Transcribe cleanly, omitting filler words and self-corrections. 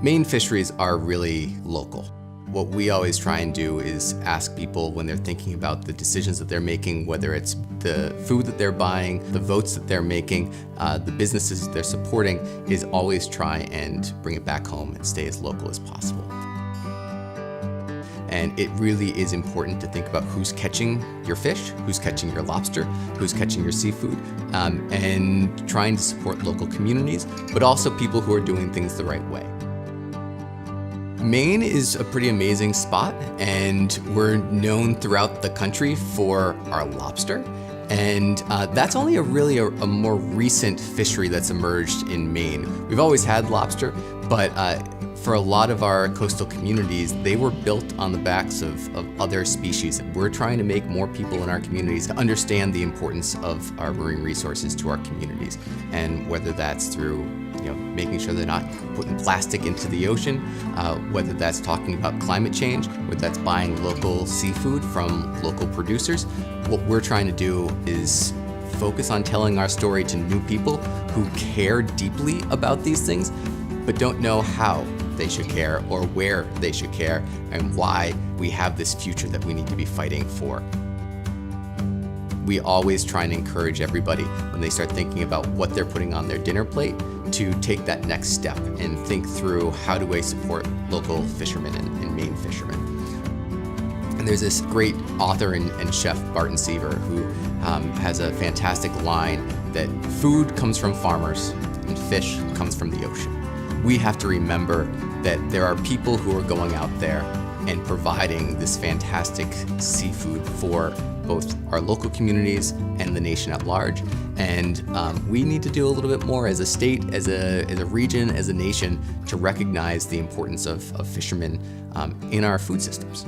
Maine fisheries are really local. What we always try and do is ask people when they're thinking about the decisions that they're making, whether it's the food that they're buying, the votes that they're making, the businesses that they're supporting, is always try and bring it back home and stay as local as possible. And it really is important to think about who's catching your fish, who's catching your lobster, who's catching your seafood, and trying to support local communities, but also people who are doing things the right way. Maine is a pretty amazing spot, and we're known throughout the country for our lobster. And that's only a more recent fishery that's emerged in Maine. We've always had lobster, but for a lot of our coastal communities, they were built on the backs of other species. We're trying to make more people in our communities understand the importance of our marine resources to our communities. And whether that's through making sure they're not putting plastic into the ocean, whether that's talking about climate change, whether that's buying local seafood from local producers, what we're trying to do is focus on telling our story to new people who care deeply about these things, but don't know how they should care or where they should care and why we have this future that we need to be fighting for. We always try and encourage everybody when they start thinking about what they're putting on their dinner plate to take that next step and think through, how do I support local fishermen and Maine fishermen. And there's this great author and chef, Barton Seaver, who has a fantastic line that food comes from farmers and fish comes from the ocean. We have to remember that there are people who are going out there and providing this fantastic seafood for both our local communities and the nation at large. And we need to do a little bit more as a state, as a region, as a nation, to recognize the importance of fishermen in our food systems.